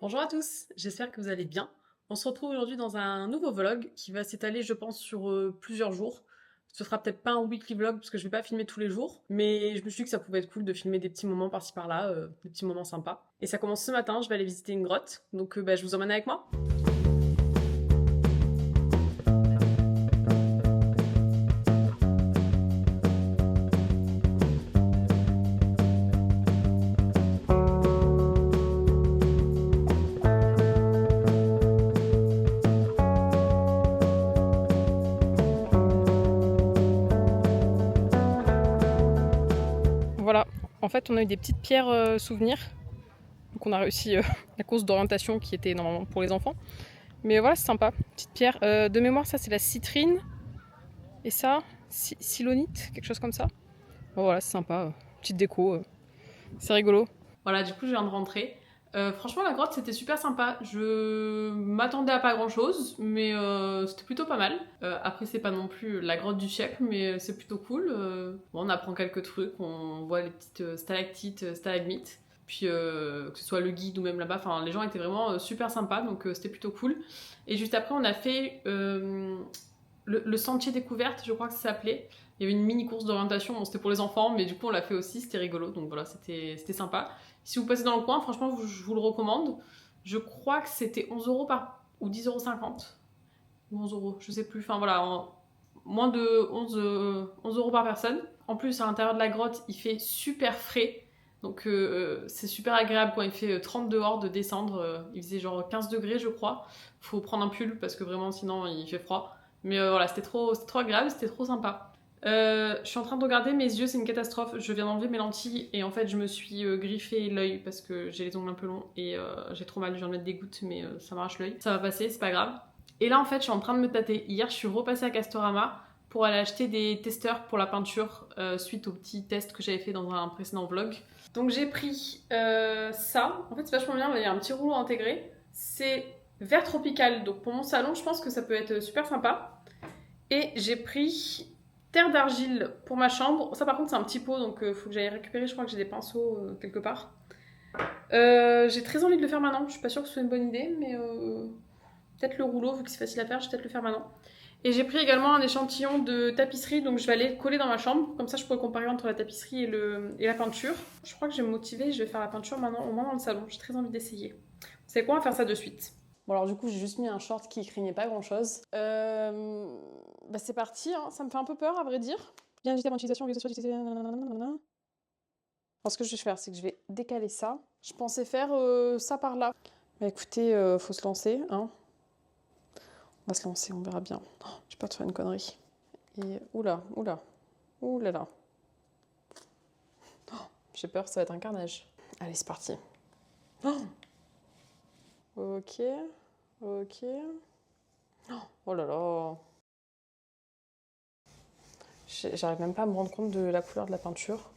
Bonjour à tous, j'espère que vous allez bien. On se retrouve aujourd'hui dans un nouveau vlog qui va s'étaler, je pense, sur plusieurs jours. Ce sera peut-être pas un weekly vlog parce que je vais pas filmer tous les jours, mais je me suis dit que ça pouvait être cool de filmer des petits moments par-ci par-là, des petits moments sympas. Et ça commence ce matin, je vais aller visiter une grotte, donc je vous emmène avec moi. Voilà, en fait on a eu des petites pierres souvenirs, donc on a réussi la course d'orientation qui était normalement pour les enfants. Mais voilà, c'est sympa, petite pierre. De mémoire, ça c'est la citrine, et ça, silonite, quelque chose comme ça. Bon, voilà, c'est sympa, petite déco, c'est rigolo. Voilà, du coup, je viens de rentrer. Franchement, la grotte, c'était super sympa. Je m'attendais à pas grand-chose, mais c'était plutôt pas mal. Après, c'est pas non plus la grotte du siècle, mais c'est plutôt cool. Bon, on apprend quelques trucs, on voit les petites stalactites, stalagmites. Puis que ce soit le guide ou même là-bas, enfin, les gens étaient vraiment super sympas, donc c'était plutôt cool. Et juste après, on a fait le sentier découverte, je crois que ça s'appelait. Il y avait une mini course d'orientation, bon, c'était pour les enfants, mais du coup on l'a fait aussi, c'était rigolo, donc voilà, c'était sympa. Si vous passez dans le coin, franchement, je vous le recommande. Je crois que c'était 11 € ou 10,50 € ou 11 euros, je sais plus, enfin voilà, moins de 11 € par personne. En plus, à l'intérieur de la grotte, il fait super frais, donc c'est super agréable quand il fait 30 dehors de descendre. Il faisait genre 15 degrés, je crois. Faut prendre un pull parce que vraiment, sinon, il fait froid. Mais voilà, c'était trop agréable, c'était trop sympa. Je suis en train de regarder mes yeux, c'est une catastrophe. Je viens d'enlever mes lentilles et en fait, je me suis griffé l'œil parce que j'ai les ongles un peu longs et j'ai trop mal. Je viens de mettre des gouttes, mais ça m'arrache l'œil. Ça va passer, c'est pas grave. Et là, en fait, je suis en train de me tâter. Hier, je suis repassée à Castorama pour aller acheter des testeurs pour la peinture suite au petit test que j'avais fait dans un précédent vlog. Donc, j'ai pris ça. En fait, c'est vachement bien. Il y a un petit rouleau intégré. C'est vert tropical. Donc, pour mon salon, je pense que ça peut être super sympa. Et j'ai pris terre d'argile pour ma chambre. Ça, par contre, c'est un petit pot, donc il faut que j'aille récupérer. Je crois que j'ai des pinceaux quelque part. J'ai très envie de le faire maintenant. Je suis pas sûre que ce soit une bonne idée, mais peut-être le rouleau, vu que c'est facile à faire, je vais peut-être le faire maintenant. Et j'ai pris également un échantillon de tapisserie, donc je vais aller le coller dans ma chambre. Comme ça, je pourrais comparer entre la tapisserie et la peinture. Je crois que je vais me motiver, je vais faire la peinture maintenant, au moins dans le salon. J'ai très envie d'essayer. C'est quoi, on va faire ça de suite. Bon, alors du coup, j'ai juste mis un short qui craignait pas grand-chose. C'est parti, hein. Ça me fait un peu peur, à vrai dire. Bien éviter l'utilisation, alors, ce que je vais faire, c'est que je vais décaler ça. Je pensais faire ça par là. Bah écoutez, faut se lancer, hein. On va se lancer, on verra bien. Oh, j'ai peur de faire une connerie. Et oula, oula, oulala. Oh, j'ai peur, ça va être un carnage. Allez, c'est parti. Oh, ok, ok. Oh là là. J'arrive même pas à me rendre compte de la couleur de la peinture,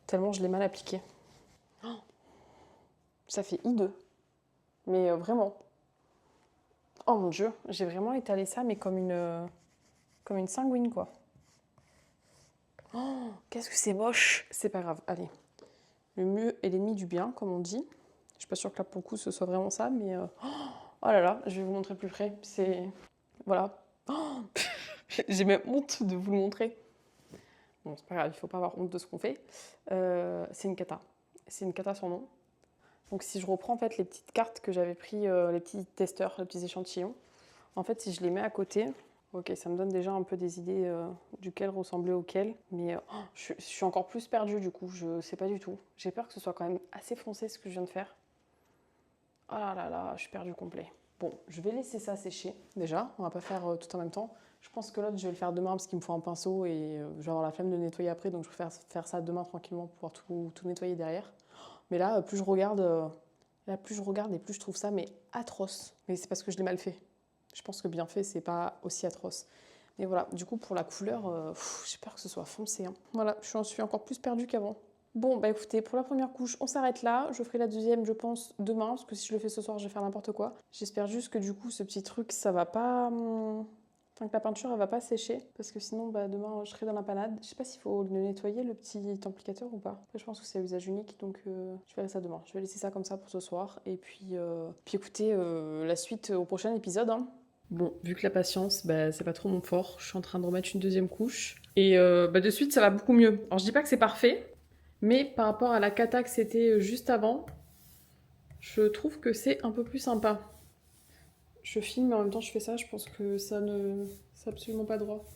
tellement je l'ai mal appliquée. Oh, ça fait hideux. Mais vraiment. Oh mon dieu, j'ai vraiment étalé ça, mais comme une sanguine, quoi. Oh, qu'est-ce que c'est moche. C'est pas grave, allez. Le mieux est l'ennemi du bien, comme on dit. Je suis pas sûre que là, pour le coup, ce soit vraiment ça, mais... Oh là là, je vais vous montrer plus près. C'est... Voilà. Oh, j'ai même honte de vous le montrer. Bon, c'est pas grave, il faut pas avoir honte de ce qu'on fait. C'est une cata. C'est une cata sans nom. Donc si je reprends en fait les petites cartes que j'avais pris, les petits testeurs, les petits échantillons, en fait si je les mets à côté, ok, ça me donne déjà un peu des idées duquel ressembler auquel, mais je suis encore plus perdue du coup, je sais pas du tout. J'ai peur que ce soit quand même assez foncé ce que je viens de faire. Oh là là, je suis perdue complet. Bon, je vais laisser ça sécher déjà, on va pas faire tout en même temps. Je pense que l'autre je vais le faire demain parce qu'il me faut un pinceau et je vais avoir la flemme de nettoyer après, donc je préfère faire ça demain tranquillement pour pouvoir tout nettoyer derrière. Mais là, plus je regarde, et plus je trouve ça mais atroce. Mais c'est parce que je l'ai mal fait. Je pense que bien fait, c'est pas aussi atroce. Mais voilà, du coup, pour la couleur, j'ai peur que ce soit foncé, hein. Voilà, je suis encore plus perdue qu'avant. Bon, bah écoutez, pour la première couche, on s'arrête là. Je ferai la deuxième, je pense, demain, parce que si je le fais ce soir, je vais faire n'importe quoi. J'espère juste que du coup, ce petit truc, ça va pas... Tant que la peinture elle va pas sécher, parce que sinon demain je serai dans la panade. Je sais pas s'il faut le nettoyer le petit applicateur ou pas. Après, je pense que c'est à usage unique, donc je verrai ça demain. Je vais laisser ça comme ça pour ce soir. Et puis écoutez, la suite au prochain épisode. Hein. Bon, vu que la patience, c'est pas trop mon fort, je suis en train de remettre une deuxième couche. Et de suite, ça va beaucoup mieux. Alors je dis pas que c'est parfait, mais par rapport à la cata que c'était juste avant, je trouve que c'est un peu plus sympa. Je filme, mais en même temps je fais ça, je pense que c'est absolument pas droit.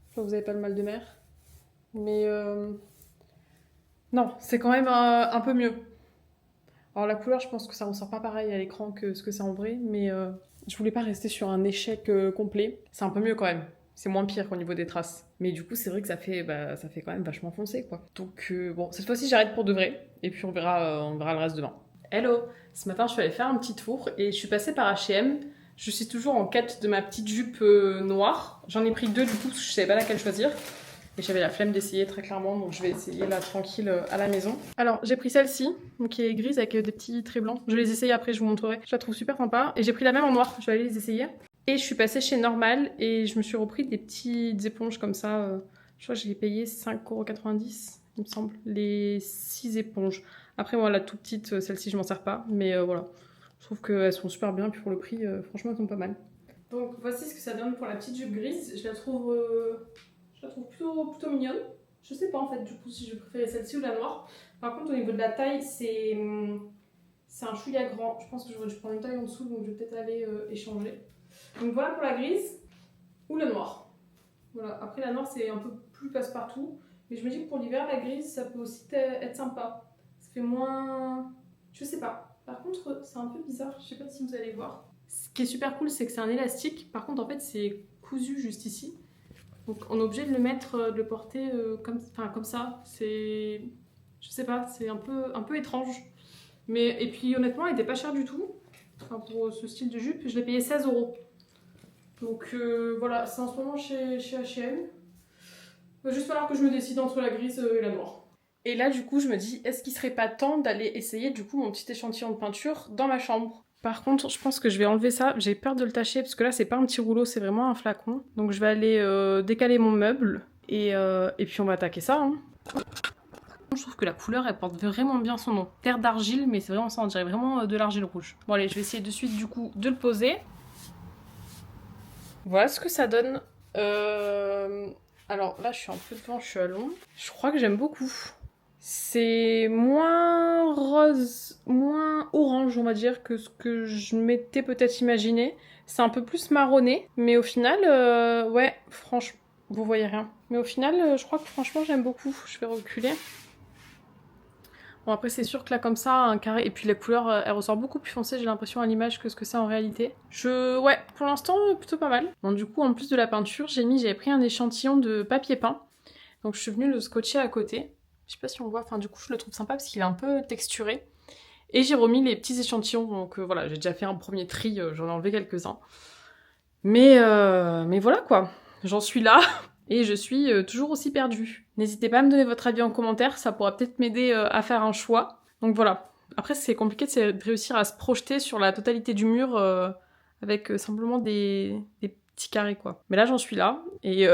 Enfin, vous avez pas le mal de mer. Mais non, c'est quand même un peu mieux. Alors la couleur, je pense que ça ressort pas pareil à l'écran que ce que c'est en vrai, mais je voulais pas rester sur un échec complet. C'est un peu mieux quand même. C'est moins pire qu'au niveau des traces. Mais du coup, c'est vrai que ça fait quand même vachement foncé, quoi. Donc bon, cette fois-ci, j'arrête pour de vrai. Et puis on verra le reste demain. Hello! Ce matin, je suis allée faire un petit tour et je suis passée par H&M. Je suis toujours en quête de ma petite jupe noire. J'en ai pris 2 du coup, parce que je savais pas laquelle choisir. Et j'avais la flemme d'essayer très clairement, donc je vais essayer là tranquille à la maison. Alors j'ai pris celle-ci, qui est grise avec des petits traits blancs. Je vais les essayer après, je vous montrerai. Je la trouve super sympa. Et j'ai pris la même en noir, je vais aller les essayer. Et je suis passée chez Normal et je me suis repris des petites éponges comme ça. Je crois que j'ai payé 5,90 €, il me semble, les 6 éponges. Après moi la toute petite, celle-ci je m'en sers pas, mais voilà. Je trouve qu'elles sont super bien, puis pour le prix, franchement elles sont pas mal. Donc voici ce que ça donne pour la petite jupe grise. Je la trouve plutôt mignonne. Je sais pas en fait du coup si je préférais celle-ci ou la noire. Par contre au niveau de la taille c'est un chouïa grand. Je pense que j'aurais dû prendre une taille en dessous, donc je vais peut-être aller échanger. Donc voilà pour la grise ou la noire. Voilà. Après la noire c'est un peu plus passe-partout. Mais je me dis que pour l'hiver la grise ça peut aussi être sympa. Ça fait moins... Je sais pas. Par contre c'est un peu bizarre, je sais pas si vous allez voir. Ce qui est super cool c'est que c'est un élastique. Par contre en fait c'est cousu juste ici. Donc on est obligé de le mettre, de le porter comme ça. C'est, je sais pas, c'est un peu étrange. Mais et puis honnêtement, elle était pas chère du tout. Enfin, pour ce style de jupe, je l'ai payé 16 €. Donc voilà, c'est en ce moment chez H&M. Il va juste falloir que je me décide entre la grise et la noire. Et là du coup, je me dis, est-ce qu'il serait pas temps d'aller essayer du coup mon petit échantillon de peinture dans ma chambre? Par contre, je pense que je vais enlever ça. J'ai peur de le tâcher parce que là, c'est pas un petit rouleau, c'est vraiment un flacon. Donc je vais aller décaler mon meuble et puis on va attaquer ça. Hein. Je trouve que la couleur, elle porte vraiment bien son nom. Terre d'argile, mais c'est vraiment ça, on dirait vraiment de l'argile rouge. Bon allez, je vais essayer de suite du coup de le poser. Voilà ce que ça donne. Alors là, je suis un peu devant, je suis à l'ombre. Je crois que j'aime beaucoup. C'est moins rose, moins orange, on va dire, que ce que je m'étais peut-être imaginé. C'est un peu plus marronné, mais au final, ouais, franchement, vous voyez rien. Mais au final, je crois que franchement, j'aime beaucoup. Je vais reculer. Bon, après, c'est sûr que là, comme ça, un carré, et puis la couleur, elle ressort beaucoup plus foncée, j'ai l'impression, à l'image que ce que c'est en réalité. Ouais, pour l'instant, plutôt pas mal. Bon, du coup, en plus de la peinture, j'avais pris un échantillon de papier peint. Donc, je suis venue le scotcher à côté. Je sais pas si on voit, enfin du coup je le trouve sympa parce qu'il est un peu texturé. Et j'ai remis les petits échantillons, donc voilà, j'ai déjà fait un premier tri, j'en ai enlevé quelques-uns. Mais voilà quoi, j'en suis là et je suis toujours aussi perdue. N'hésitez pas à me donner votre avis en commentaire, ça pourra peut-être m'aider à faire un choix. Donc voilà, après c'est compliqué de réussir à se projeter sur la totalité du mur avec simplement des petits carrés quoi. Mais là j'en suis là et...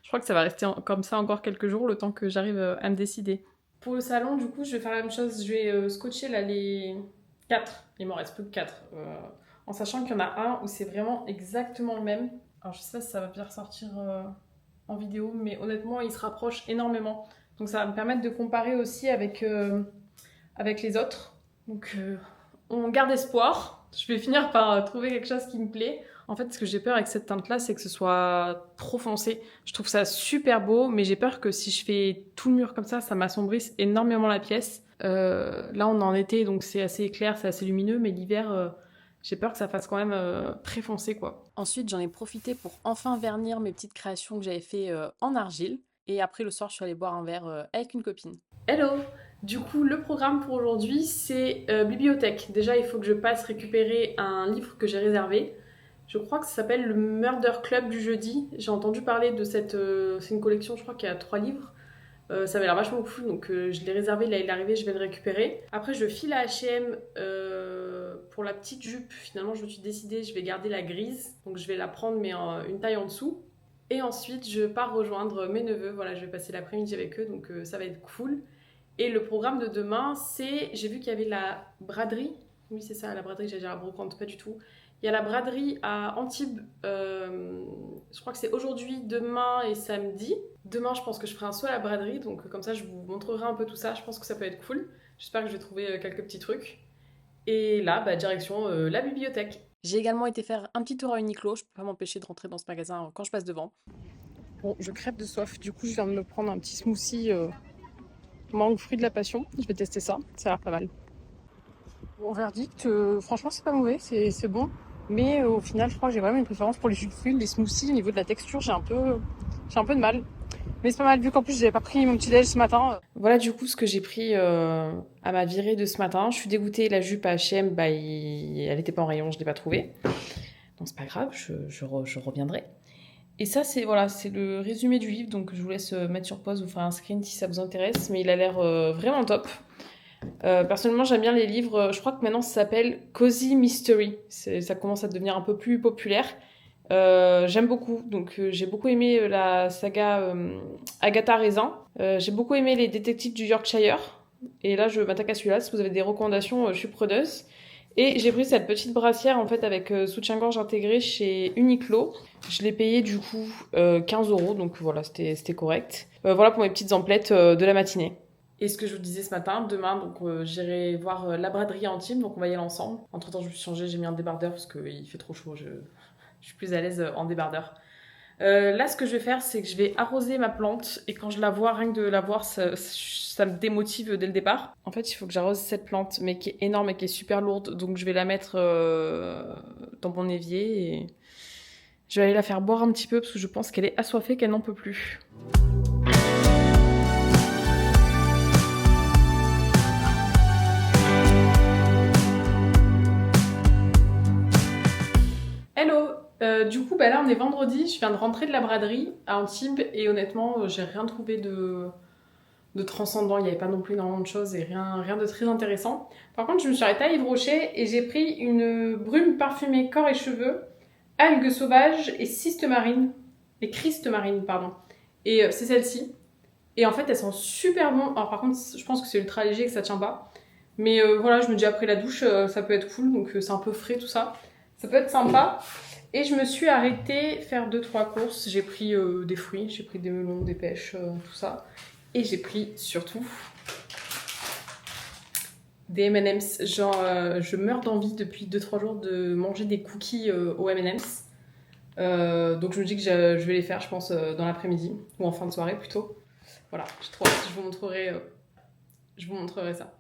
Je crois que ça va rester comme ça encore quelques jours, le temps que j'arrive à me décider. Pour le salon, du coup, je vais faire la même chose. Je vais scotcher là les 4. Il m'en reste plus que 4. En sachant qu'il y en a un où c'est vraiment exactement le même. Alors je sais pas si ça va bien ressortir en vidéo, mais honnêtement, il se rapproche énormément. Donc ça va me permettre de comparer aussi avec les autres. Donc on garde espoir. Je vais finir par trouver quelque chose qui me plaît. En fait, ce que j'ai peur avec cette teinte-là, c'est que ce soit trop foncé. Je trouve ça super beau, mais j'ai peur que si je fais tout le mur comme ça m'assombrisse énormément la pièce. Là, on est en été, donc c'est assez clair, c'est assez lumineux, mais l'hiver, j'ai peur que ça fasse quand même très foncé, quoi. Ensuite, j'en ai profité pour enfin vernir mes petites créations que j'avais fait en argile. Et après, le soir, je suis allée boire un verre avec une copine. Hello! Du coup, le programme pour aujourd'hui, c'est bibliothèque. Déjà, il faut que je passe récupérer un livre que j'ai réservé. Je crois que ça s'appelle le Murder Club du jeudi. J'ai entendu parler de c'est une collection, je crois qu'il y a 3 livres. Ça m'a l'air vachement cool, donc je l'ai réservé, là il est arrivé, je vais le récupérer. Après je file à H&M pour la petite jupe. Finalement je me suis décidée, je vais garder la grise, donc je vais la prendre mais une taille en dessous. Et ensuite je pars rejoindre mes neveux, voilà, je vais passer l'après-midi avec eux, donc ça va être cool. Et le programme de demain, c'est, j'ai vu qu'il y avait la braderie, oui c'est ça, la braderie, j'allais dire la brocante, pas du tout. Il y a la braderie à Antibes, je crois que c'est aujourd'hui, demain et samedi. Demain, je pense que je ferai un saut à la braderie, donc comme ça, je vous montrerai un peu tout ça. Je pense que ça peut être cool. J'espère que je vais trouver quelques petits trucs. Et là, direction la bibliothèque. J'ai également été faire un petit tour à Uniqlo. Je peux pas m'empêcher de rentrer dans ce magasin quand je passe devant. Bon, je crève de soif. Du coup, je viens de me prendre un petit smoothie mangue fruit de la passion. Je vais tester ça. Ça a l'air pas mal. Bon, verdict, franchement, c'est pas mauvais. C'est bon. Mais au final, je crois que j'ai vraiment une préférence pour les jus de fruits. Les smoothies, au niveau de la texture, j'ai un peu de mal. Mais c'est pas mal vu qu'en plus j'avais pas pris mon petit déj ce matin. Voilà du coup ce que j'ai pris à ma virée de ce matin. Je suis dégoûtée, la jupe à H&M, elle était pas en rayon, je l'ai pas trouvée. Donc c'est pas grave, je reviendrai. Et ça c'est voilà, c'est le résumé du livre, donc je vous laisse mettre sur pause, vous faire un screen si ça vous intéresse. Mais il a l'air vraiment top. Personnellement j'aime bien les livres, je crois que maintenant ça s'appelle Cozy Mystery. Ça commence à devenir un peu plus populaire. J'aime beaucoup, donc j'ai beaucoup aimé la saga Agatha Raisin. J'ai beaucoup aimé les détectives du Yorkshire. Et là, je m'attaque à celui-là. Si vous avez des recommandations, je suis preneuse. Et j'ai pris cette petite brassière en fait avec soutien-gorge intégré chez Uniqlo. Je l'ai payé du coup 15 €, donc voilà, c'était correct. Voilà pour mes petites emplettes de la matinée. Et ce que je vous disais ce matin, demain, donc j'irai voir la braderie à Antibes, donc on va y aller ensemble. Entre temps, je me suis changée, j'ai mis un débardeur parce qu'il fait trop chaud. Je suis plus à l'aise en débardeur. Là, ce que je vais faire, c'est que je vais arroser ma plante. Et quand je la vois, rien que de la voir, ça me démotive dès le départ. En fait, il faut que j'arrose cette plante, mais qui est énorme et qui est super lourde. Donc, je vais la mettre dans mon évier. Et je vais aller la faire boire un petit peu parce que je pense qu'elle est assoiffée, qu'elle n'en peut plus. Hello, du coup là on est vendredi, je viens de rentrer de la braderie à Antibes et honnêtement j'ai rien trouvé de transcendant, il n'y avait pas non plus énormément de choses et rien de très intéressant. Par contre je me suis arrêtée à Yves Rocher et j'ai pris une brume parfumée corps et cheveux, algues sauvages et cystes marines, et crystes marines pardon. Et c'est celle-ci. Et en fait elles sont super bonnes, alors par contre je pense que c'est ultra léger et que ça tient pas. Mais voilà, je me dis après la douche ça peut être cool, donc c'est un peu frais tout ça. Ça peut être sympa. Et je me suis arrêtée faire 2-3 courses. J'ai pris des fruits, j'ai pris des melons, des pêches, tout ça. Et j'ai pris surtout des M&M's. Genre, je meurs d'envie depuis 2-3 jours de manger des cookies aux M&M's. Donc je me dis que je vais les faire, je pense, dans l'après-midi. Ou en fin de soirée plutôt. Voilà, j'ai trop hâte, je vous montrerai ça.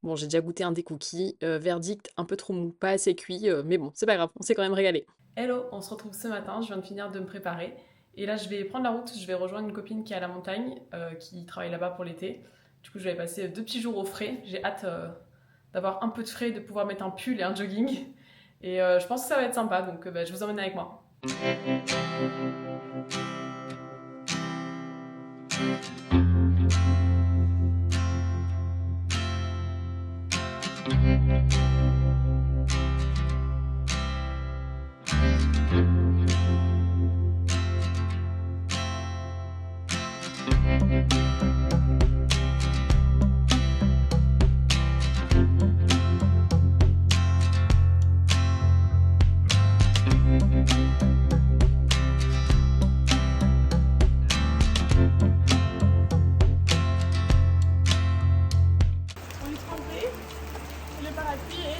Bon, j'ai déjà goûté un des cookies. Verdict, un peu trop mou, pas assez cuit. Mais bon, c'est pas grave, on s'est quand même régalé. Hello, on se retrouve ce matin. Je viens de finir de me préparer. Et là, je vais prendre la route. Je vais rejoindre une copine qui est à la montagne, qui travaille là-bas pour l'été. Du coup, je vais passer 2 petits jours au frais. J'ai hâte d'avoir un peu de frais, de pouvoir mettre un pull et un jogging. Et je pense que ça va être sympa. Donc, je vous emmène avec moi.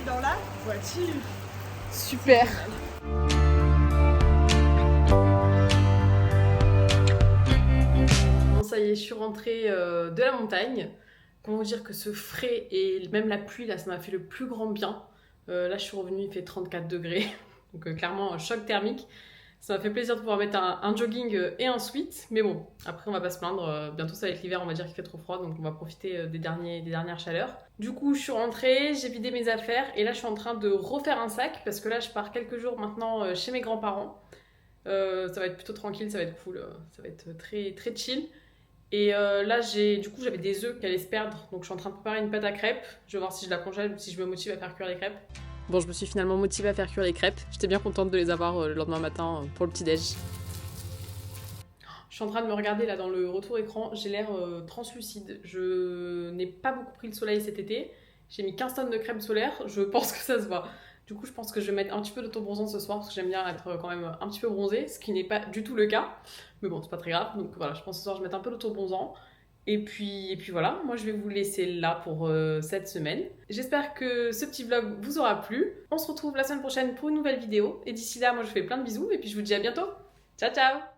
Dans la voiture. Super. Bon, ça y est, je suis rentrée de la montagne. Comment vous dire que ce frais et même la pluie, là, ça m'a fait le plus grand bien. Là, je suis revenue, il fait 34 degrés. Donc clairement, choc thermique. Ça m'a fait plaisir de pouvoir mettre un jogging et un sweat. Mais bon, après, on va pas se plaindre. Bientôt, ça va être l'hiver, on va dire qu'il fait trop froid. Donc on va profiter des dernières chaleurs. Du coup, je suis rentrée, j'ai vidé mes affaires. Et là, je suis en train de refaire un sac. Parce que là, je pars quelques jours maintenant chez mes grands-parents. Ça va être plutôt tranquille, ça va être cool, ça va être très, très chill. Et là, j'avais des œufs qui allaient se perdre, donc je suis en train de préparer une pâte à crêpes. Je vais voir si je la congèle ou si je me motive à faire cuire les crêpes. Bon, je me suis finalement motivée à faire cuire les crêpes. J'étais bien contente de les avoir le lendemain matin pour le petit-déj. Je suis en train de me regarder là dans le retour écran, j'ai l'air translucide. Je n'ai pas beaucoup pris le soleil cet été. J'ai mis 15 tonnes de crème solaire, je pense que ça se voit. Du coup, je pense que je vais mettre un petit peu d'auto-bronzant ce soir parce que j'aime bien être quand même un petit peu bronzée, ce qui n'est pas du tout le cas. Mais bon, c'est pas très grave. Donc voilà, je pense que ce soir je vais mettre un peu d'auto-bronzant. Et puis voilà, moi je vais vous laisser là pour cette semaine. J'espère que ce petit vlog vous aura plu. On se retrouve la semaine prochaine pour une nouvelle vidéo. Et d'ici là, moi je vous fais plein de bisous et puis je vous dis à bientôt. Ciao ciao!